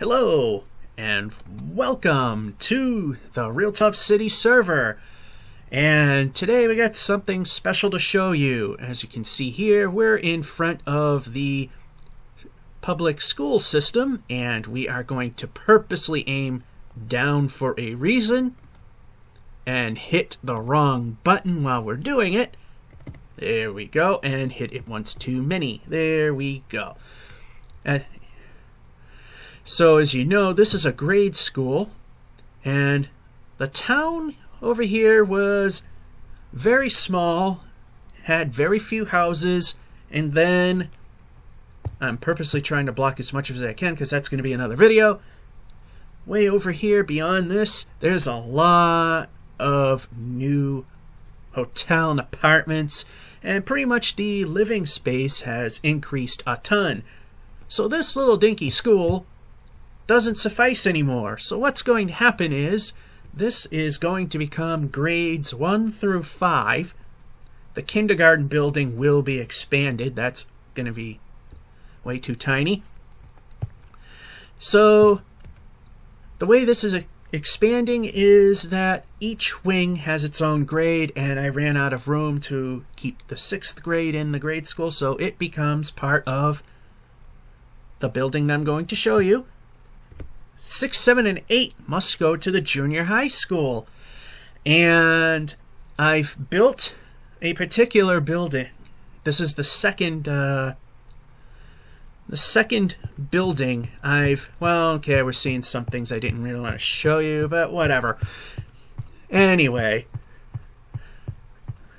Hello and welcome to the Real Tough City server. And today we got something special to show you. As you can see here, we're in front of the public school system and we are going to purposely aim down for a reason and hit the wrong button while we're doing it. There we go, and hit it once too many. There we go. So as you know, this is a grade school, and the town over here was very small, had very few houses, and then I'm purposely trying to block as much as I can because that's going to be another video. Way over here beyond this, there's a lot of new hotel and apartments, and pretty much the living space has increased a ton. So this little dinky school doesn't suffice anymore. So what's going to happen is this is going to become grades 1 through 5. The kindergarten building will be expanded. That's going to be way too tiny. So the way this is expanding is that each wing has its own grade, and I ran out of room to keep the 6th grade in the grade school, so it becomes part of the building that I'm going to show you. 6, 7, and 8 must go to the junior high school. And I've built a particular building. This is the second building we're seeing some things I didn't really want to show you, but whatever. Anyway,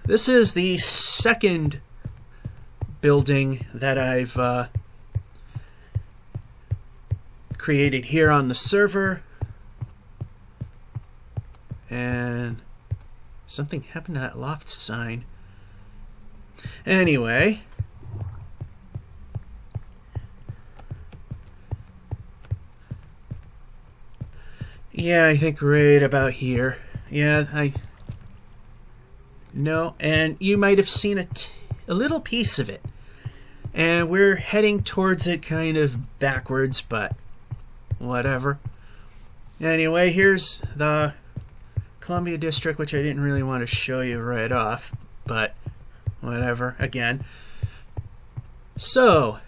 this is the second building that I've created here on the server, and something happened to that loft sign. Anyway, yeah, I think right about here. Yeah, and you might have seen a little piece of it, and we're heading towards it kind of backwards, but whatever. Anyway, here's the Columbia District, which I didn't really want to show you right off, but whatever, again. So,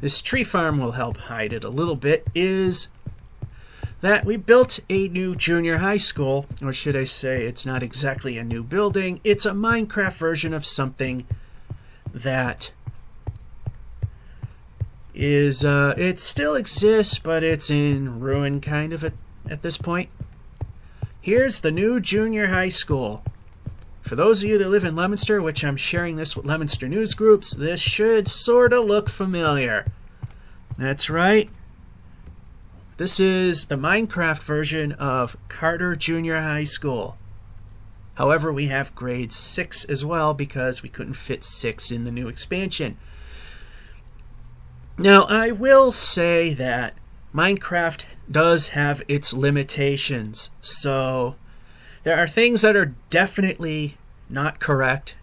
this tree farm will help hide it a little bit, is that we built a new junior high school, or should I say it's not exactly a new building, it's a Minecraft version of something that is, it still exists, but it's in ruin kind of at this point. Here's the new junior high school. For those of you that live in Leominster, which I'm sharing this with Leominster news groups, this should sort of look familiar. That's right. This is the Minecraft version of Carter Junior High School. However, we have grade 6 as well because we couldn't fit 6 in the new expansion. Now, I will say that Minecraft does have its limitations, so there are things that are definitely not correct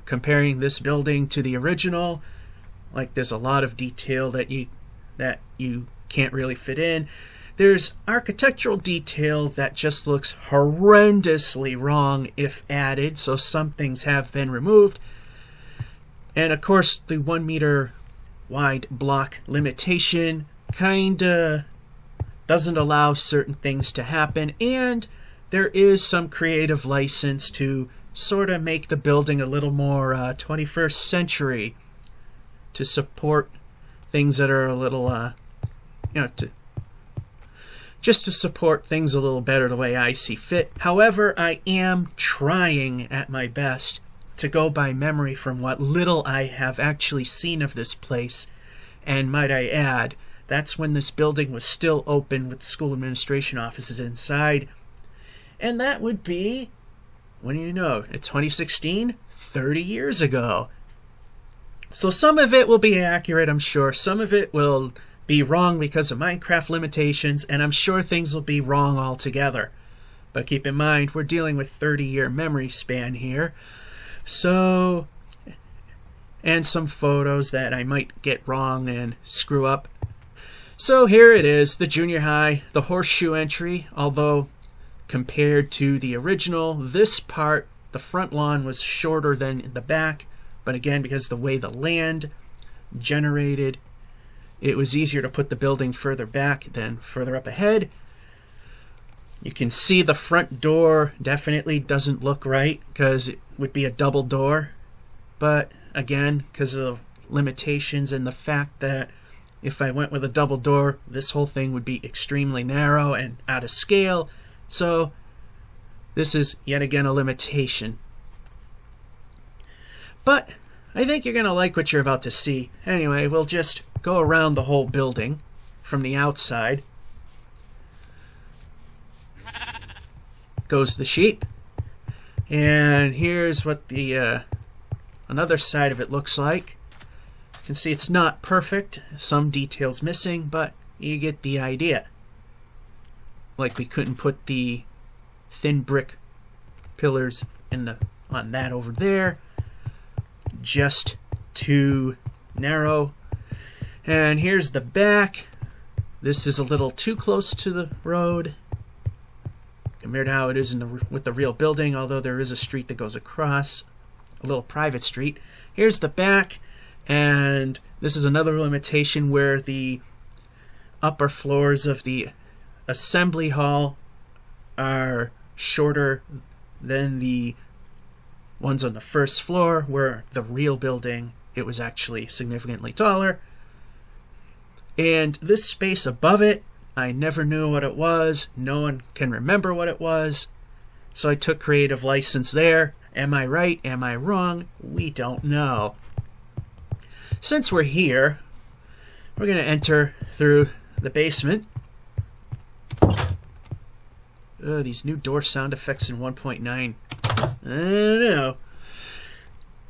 comparing this building to the original. Like, there's a lot of detail that you can't really fit in. There's architectural detail that just looks horrendously wrong if added, so some things have been removed. And of course, the 1 meter wide block limitation kinda doesn't allow certain things to happen, and there is some creative license to sort of make the building a little more 21st century to support things that are a little just to support things a little better the way I see fit. However, I am trying at my best to go by memory from what little I have actually seen of this place. And might I add, that's when this building was still open with school administration offices inside. And that would be, when you know, in 2016, 30 years ago. So some of it will be accurate, I'm sure. Some of it will be wrong because of Minecraft limitations, and I'm sure things will be wrong altogether. But keep in mind, we're dealing with 30-year memory span here. So, and some photos that I might get wrong and screw up. So here it is, the junior high, the horseshoe entry, although compared to the original, this part, the front lawn was shorter than the back, but again, because of the way the land generated, it was easier to put the building further back than further up ahead. You can see the front door definitely doesn't look right because it would be a double door, but again, because of limitations and the fact that if I went with a double door, this whole thing would be extremely narrow and out of scale. So this is yet again a limitation. But I think you're going to like what you're about to see. Anyway, we'll just go around the whole building from the outside. Goes the sheep. And here's what the another side of it looks like. You can see it's not perfect. Some details missing, but you get the idea. Like we couldn't put the thin brick pillars on that over there. Just too narrow. And here's the back. This is a little too close to the road compared to how it is with the real building, although there is a street that goes across, a little private street. Here's the back, and this is another limitation where the upper floors of the assembly hall are shorter than the ones on the first floor, where the real building, it was actually significantly taller. And this space above it, I never knew what it was. No one can remember what it was. So I took creative license there. Am I right? Am I wrong? We don't know. Since we're here, we're going to enter through the basement. Oh, these new door sound effects in 1.9. I don't know.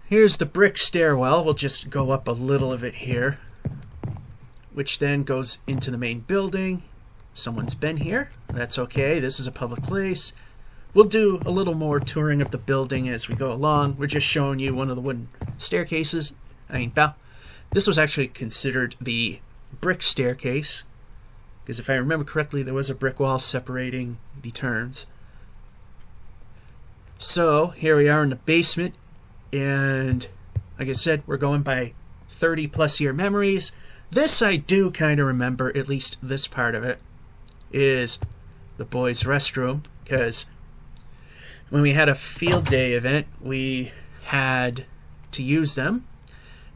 Here's the brick stairwell. We'll just go up a little of it here, which then goes into the main building. Someone's been here. That's okay. This is a public place. We'll do a little more touring of the building as we go along. We're just showing you one of the wooden staircases. This was actually considered the brick staircase, because if I remember correctly, there was a brick wall separating the turns. So here we are in the basement, and like I said, we're going by 30 plus year memories. This I do kind of remember, at least this part of it, is the boys' restroom, because when we had a field day event, we had to use them.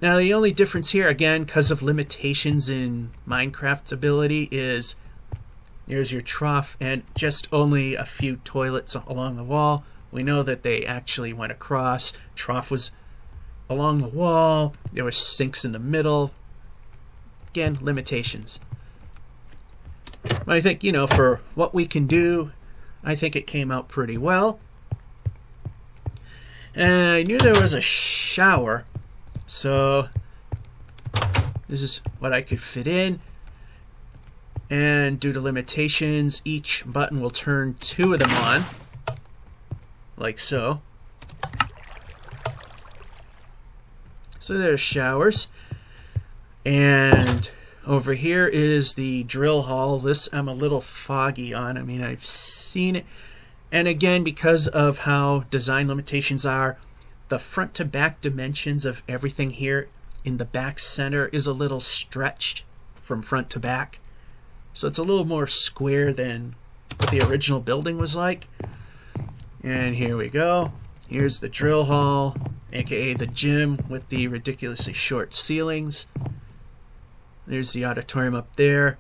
Now, the only difference here, again, because of limitations in Minecraft's ability, is here's your trough and just only a few toilets along the wall. We know that they actually went across. Trough was along the wall. There were sinks in the middle. Again, limitations. But I think, for what we can do, I think it came out pretty well. And I knew there was a shower, so this is what I could fit in. And due to limitations, each button will turn 2 of them on, like so. So there's showers. And over here is the drill hall. This I'm a little foggy on. I mean, I've seen it. And again, because of how design limitations are, the front to back dimensions of everything here in the back center is a little stretched from front to back. So it's a little more square than what the original building was like. And here we go. Here's the drill hall, aka the gym with the ridiculously short ceilings. There's the auditorium up there.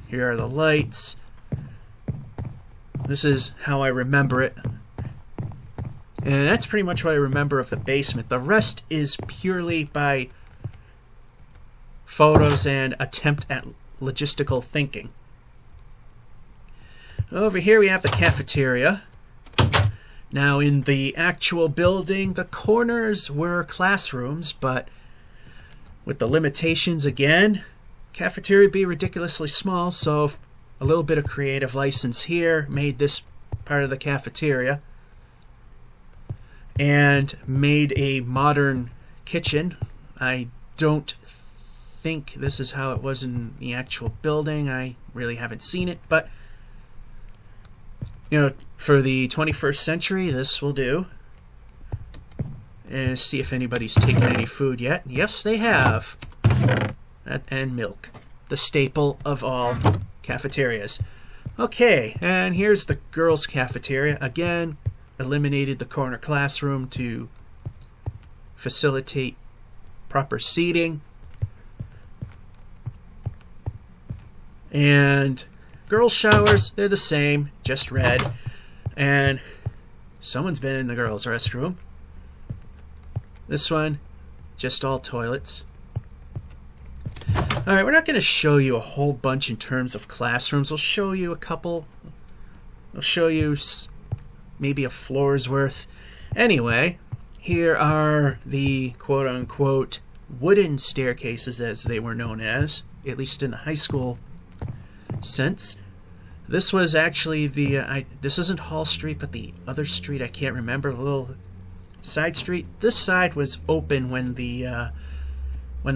Here are the lights. This is how I remember it. And that's pretty much what I remember of the basement. The rest is purely by photos and attempt at logistical thinking. Over here we have the cafeteria. Now in the actual building, the corners were classrooms, but with the limitations again, cafeteria would be ridiculously small, so a little bit of creative license here made this part of the cafeteria and made a modern kitchen. I don't think this is how it was in the actual building. I really haven't seen it, but you know, for the 21st century, this will do. And see if anybody's taken any food yet. Yes, they have. And milk, the staple of all cafeterias. Okay, and here's the girls' cafeteria. Again, eliminated the corner classroom to facilitate proper seating. And girls' showers, they're the same, just red. And someone's been in the girls' restroom. This one, just all toilets. Alright, we're not going to show you a whole bunch in terms of classrooms. We'll show you a couple. I'll show you maybe a floor's worth. Anyway, here are the quote-unquote wooden staircases, as they were known as, at least in the high school sense. This was actually the, this isn't Hall Street, but the other street, I can't remember, a little side street. This side was open when the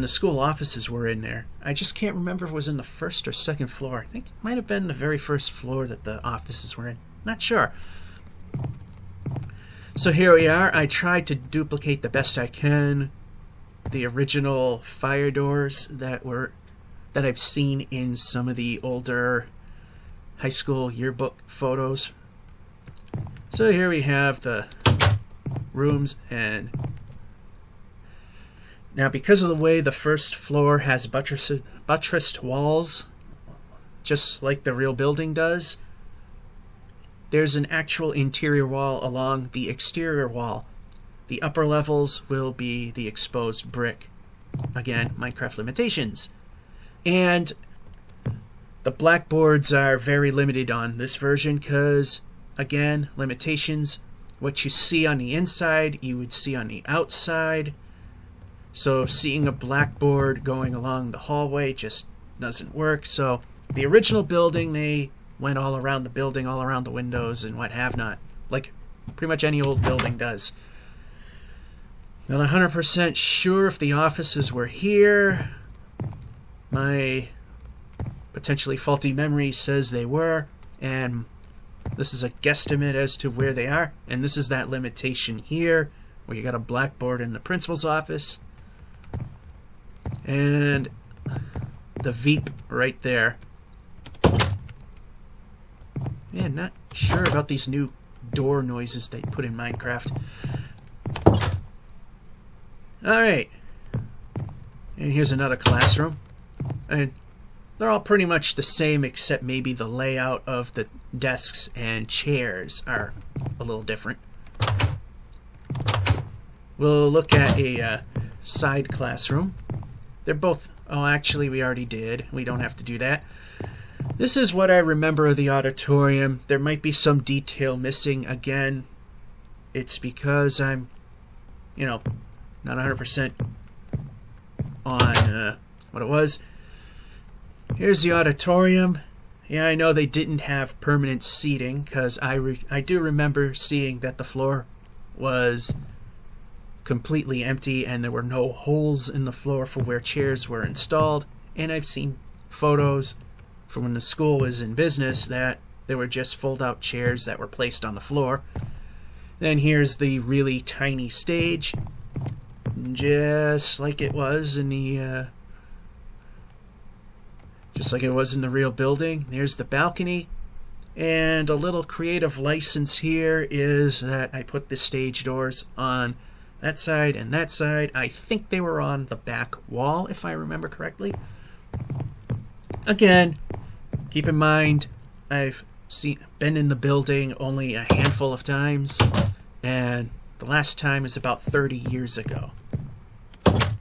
school offices were in there. I just can't remember if it was in the first or second floor. I think it might have been the very first floor that the offices were in. Not sure. So here we are. I tried to duplicate the best I can the original fire doors that I've seen in some of the older high school yearbook photos. So here we have the rooms, and now because of the way the first floor has buttressed walls, just like the real building does, there's an actual interior wall along the exterior wall. The upper levels will be the exposed brick. Again, Minecraft limitations. And the blackboards are very limited on this version because, again, limitations. What you see on the inside, you would see on the outside. So seeing a blackboard going along the hallway just doesn't work. So the original building, they went all around the building, all around the windows and what have not, like pretty much any old building does. Not 100% sure if the offices were here. My potentially faulty memory says they were, and this is a guesstimate as to where they are. And this is that limitation here, where you got a blackboard in the principal's office. And the Veep right there. Yeah, not sure about these new door noises they put in Minecraft. Alright. And here's another classroom. And they're all pretty much the same, except maybe the layout of the desks and chairs are a little different. We'll look at a side classroom. They're both... Oh, actually, we already did. We don't have to do that. This is what I remember of the auditorium. There might be some detail missing. Again, it's because I'm, not 100% on what it was. Here's the auditorium. Yeah, I know they didn't have permanent seating because I do remember seeing that the floor was completely empty and there were no holes in the floor for where chairs were installed. And I've seen photos from when the school was in business that there were just fold-out chairs that were placed on the floor. Then here's the really tiny stage, just like it was in the real building. There's the balcony, and a little creative license here is that I put the stage doors on that side and that side. I think they were on the back wall, if I remember correctly. Again, keep in mind, I've been in the building only a handful of times, and the last time is about 30 years ago.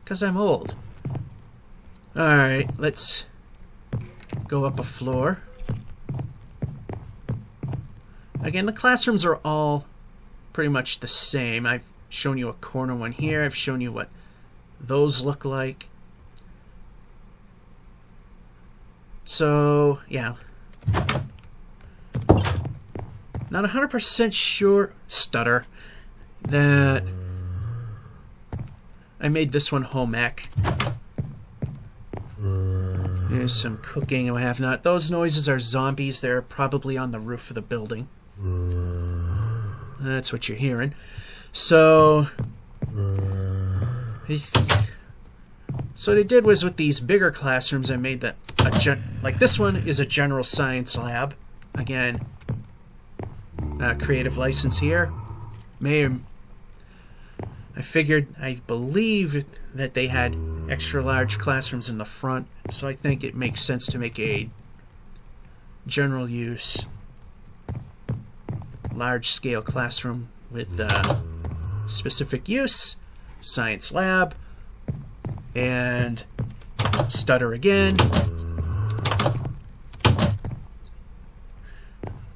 Because I'm old. Alright, let's go up a floor. Again, the classrooms are all pretty much the same. I've shown you a corner one here. I've shown you what those look like. So, yeah. Not 100% sure, stutter, that I made this one home ec. There's some cooking and what have not. Those noises are zombies. They're probably on the roof of the building. That's what you're hearing. So what I did was with these bigger classrooms, I made that like this one is a general science lab. Again, creative license here. I believe that they had extra large classrooms in the front, so I think it makes sense to make a general use large scale classroom with specific use, science lab, and stutter again.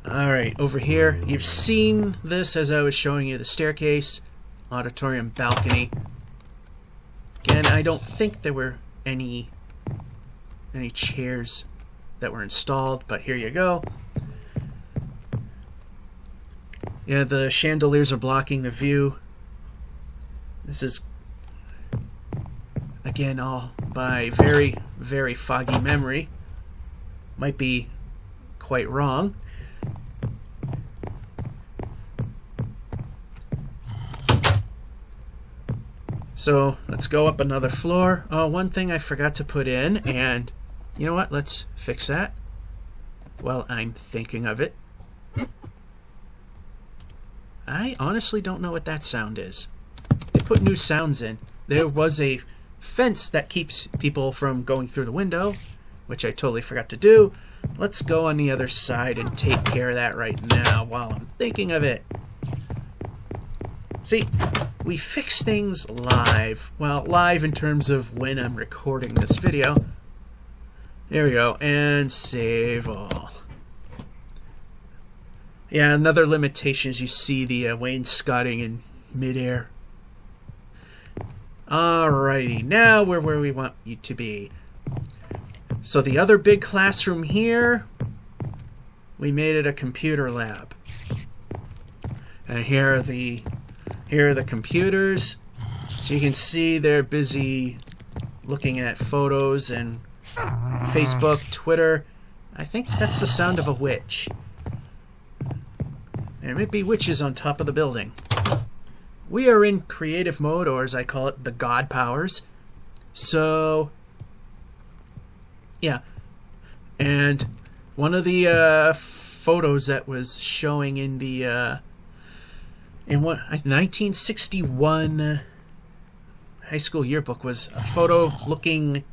Alright, over here, you've seen this as I was showing you the staircase, auditorium, balcony. Again, I don't think there were any chairs that were installed, but here you go. Yeah, the chandeliers are blocking the view. This is, again, all by very, very foggy memory. Might be quite wrong. So let's go up another floor. Oh, one thing I forgot to put in, and you know what? Let's fix that while I'm thinking of it. I honestly don't know what that sound is. They put new sounds in. There was a fence that keeps people from going through the window, which I totally forgot to do. Let's go on the other side and take care of that right now while I'm thinking of it. See, we fix things live. Well, live in terms of when I'm recording this video. There we go, and save all. Yeah, another limitation is you see the wainscoting in midair. Alrighty, now we're where we want you to be. So the other big classroom here, we made it a computer lab. And here are the computers. So you can see they're busy looking at photos and Facebook, Twitter. I think that's the sound of a witch. There may be witches on top of the building. We are in creative mode, or as I call it, the God powers. So, yeah. And one of the photos that was showing in the in 1961 high school yearbook was a photo looking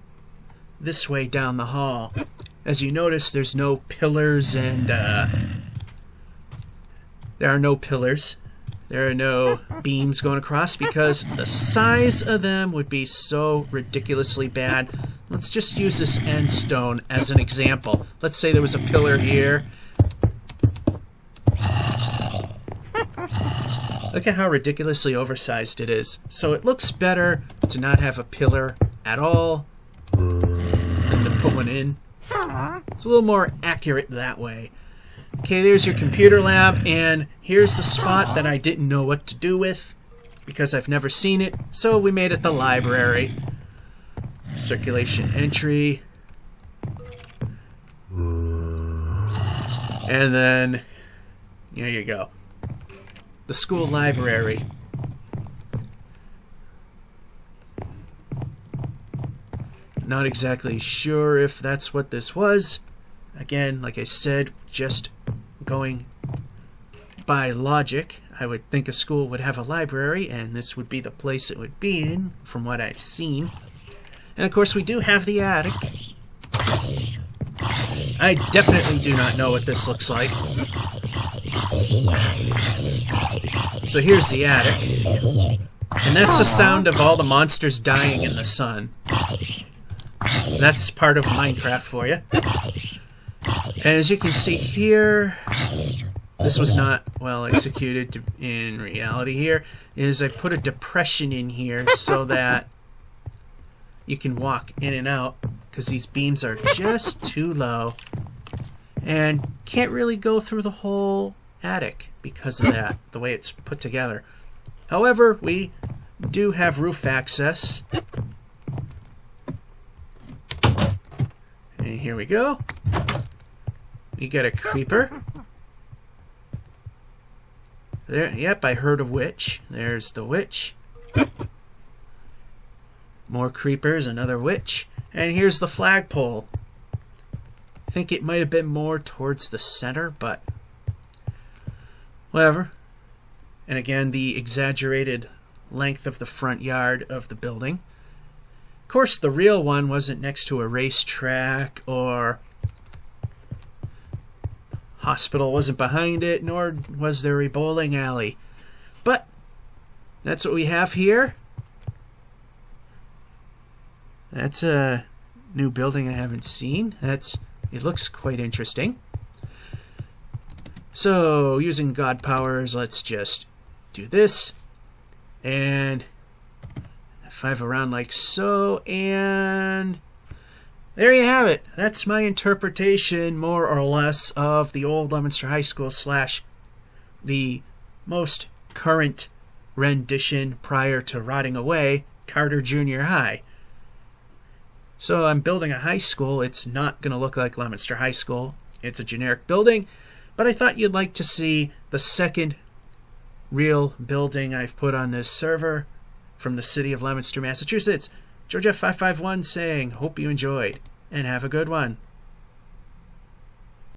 this way down the hall. As you notice, there's no pillars and there are no pillars. There are no beams going across because the size of them would be so ridiculously bad. Let's just use this end stone as an example. Let's say there was a pillar here. Look at how ridiculously oversized it is. So it looks better to not have a pillar at all than to put one in. It's a little more accurate that way. Okay, there's your computer lab, and here's the spot that I didn't know what to do with because I've never seen it, so we made it the library. Circulation entry. And then, there you go. The school library. Not exactly sure if that's what this was. Again, like I said, just going by logic, I would think a school would have a library, and this would be the place it would be in, from what I've seen. And of course, we do have the attic. I definitely do not know what this looks like. So here's the attic. And that's the sound of all the monsters dying in the sun. That's part of Minecraft for you. And as you can see here, this was not well executed in reality here, is I put a depression in here so that you can walk in and out because these beams are just too low and can't really go through the whole attic because of that, the way it's put together. However, we do have roof access. And here we go. We got a creeper. There, yep, I heard a witch. There's the witch. More creepers, another witch. And here's the flagpole. I think it might have been more towards the center, but whatever. And again, the exaggerated length of the front yard of the building. Of course, the real one wasn't next to a racetrack, or hospital wasn't behind it, nor was there a bowling alley. But that's what we have here. That's a new building I haven't seen. It looks quite interesting. So, using God powers, let's just do this. And 5 around like so, and there you have it. That's my interpretation, more or less, of the old Leominster High School / the most current rendition prior to rotting away, Carter Junior High. So I'm building a high school. It's not going to look like Leominster High School. It's a generic building, but I thought you'd like to see the second real building I've put on this server from the city of Leominster, Massachusetts. Georgia 551 saying, hope you enjoyed, and have a good one.